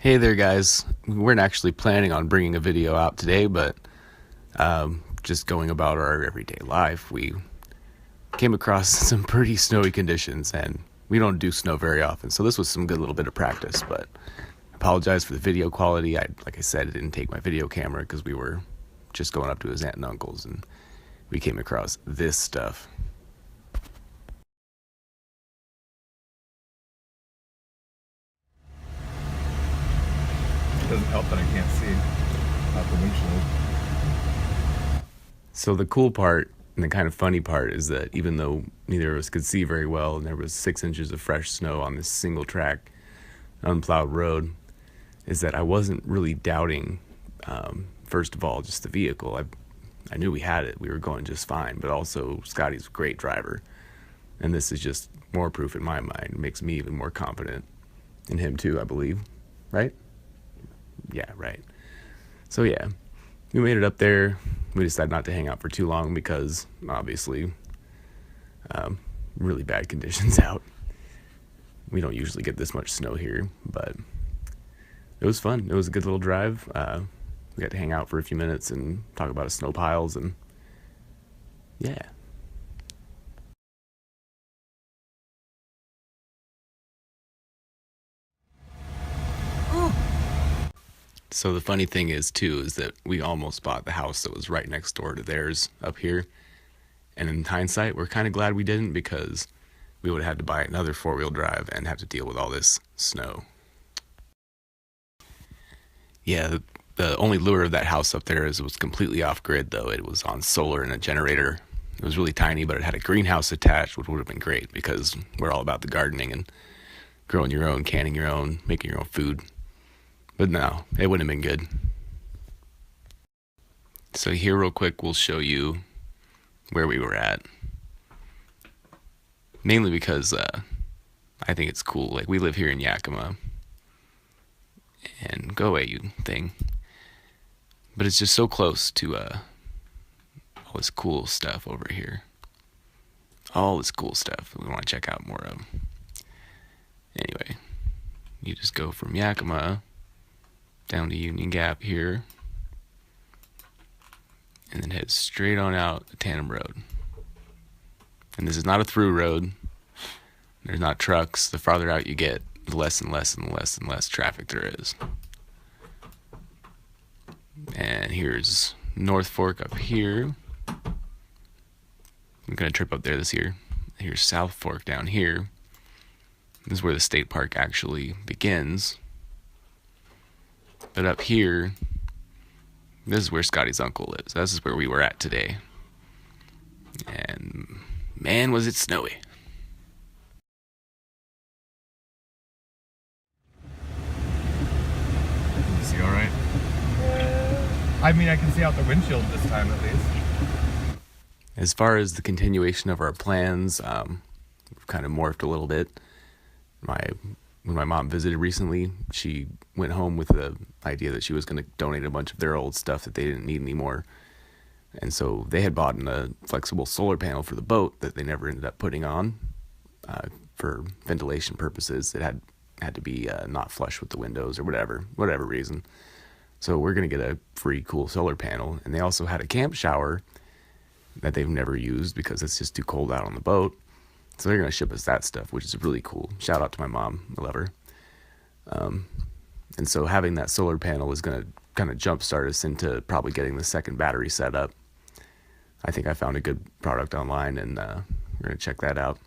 Hey there, guys. We weren't actually planning on bringing a video out today, but just going about our everyday life, we came across some pretty snowy conditions, and we don't do snow very often, so this was some good little bit of practice. But I apologize for the video quality. Like I said, I didn't take my video camera because we were just going up to his aunt and uncle's, and we came across this stuff. It doesn't help that I can't see out the windshield. So the cool part and the kind of funny part is that even though neither of us could see very well, and there was 6 inches of fresh snow on this single track, unplowed road, is that I wasn't really doubting, first of all, just the vehicle. I knew we had it. We were going just fine, but also Scotty's a great driver. And this is just more proof in my mind. It makes me even more confident in him too, I believe. Right? Yeah, right. So yeah, we made it up there. We decided not to hang out for too long because obviously really bad conditions out. We don't usually get this much snow here, but it was fun. It was a good little drive. We got to hang out for a few minutes and talk about snow piles, and yeah. So the funny thing is that we almost bought the house that was right next door to theirs up here. And in hindsight, we're kind of glad we didn't, because we would have had to buy another 4-wheel drive and have to deal with all this snow. Yeah, the only lure of that house up there is it was completely off grid, though. It was on solar and a generator. It was really tiny, but it had a greenhouse attached, which would have been great because we're all about the gardening and growing your own, canning your own, making your own food. But no, it wouldn't have been good. So here real quick, we'll show you where we were at. Mainly because I think it's cool. Like, we live here in Yakima. And go away, you thing. But it's just so close to all this cool stuff over here. All this cool stuff that we want to check out more of. Anyway, you just go from Yakima down to Union Gap here, and then head straight on out to Tandem Road. And this is not a through road. There's not trucks. The farther out you get, the less and less and less and less traffic there is. And here's North Fork up here. I'm gonna trip up there this year. Here's South Fork down here. This is where the state park actually begins. But up here, this is where Scotty's uncle lives. This is where we were at today. And man, was it snowy. Can you see all right? I mean, I can see out the windshield this time at least. As far as the continuation of our plans, we've kind of morphed a little bit. When my mom visited recently, she went home with the idea that she was going to donate a bunch of their old stuff that they didn't need anymore. And so they had bought a flexible solar panel for the boat that they never ended up putting on for ventilation purposes. It had to be not flush with the windows or whatever reason. So we're going to get a free cool solar panel. And they also had a camp shower that they've never used because it's just too cold out on the boat. So they're going to ship us that stuff, which is really cool. Shout out to my mom. I love her. And so having that solar panel is going to kind of jumpstart us into probably getting the second battery set up. I think I found a good product online, and we're going to check that out.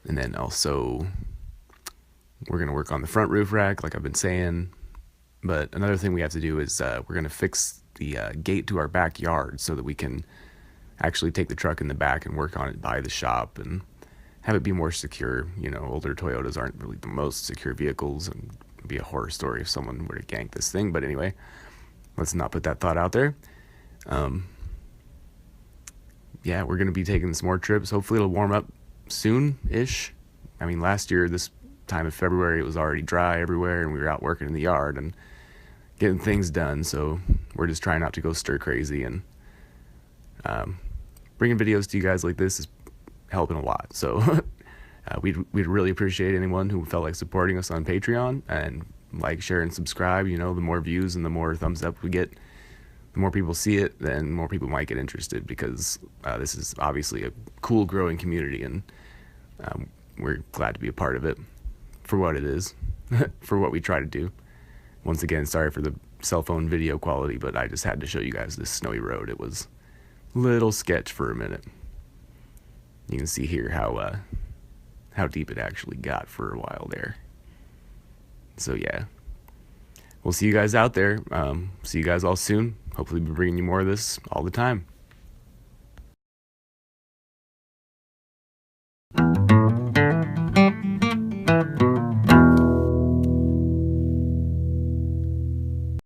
And then also, we're going to work on the front roof rack, like I've been saying. But another thing we have to do is we're going to fix the gate to our backyard so that we can actually take the truck in the back and work on it by the shop and have it be more secure. You know, older Toyotas aren't really the most secure vehicles, and it'd be a horror story if someone were to gank this thing. But anyway, let's not put that thought out there. Yeah, we're going to be taking some more trips. Hopefully it'll warm up soon-ish. I mean, last year, this time of February, it was already dry everywhere, and we were out working in the yard and getting things done. So we're just trying not to go stir crazy, and bringing videos to you guys like this is helping a lot. So we'd really appreciate anyone who felt like supporting us on Patreon, and like, share, and subscribe. You know, the more views and the more thumbs up we get, the more people see it, then more people might get interested, because this is obviously a cool, growing community, and we're glad to be a part of it for what it is, for what we try to do. Once again, sorry for the cell phone video quality, but I just had to show you guys this snowy road. It was a little sketch for a minute. You can see here how deep it actually got for a while there. So yeah, we'll see you guys out there. See you guys all soon. Hopefully be bringing you more of this all the time.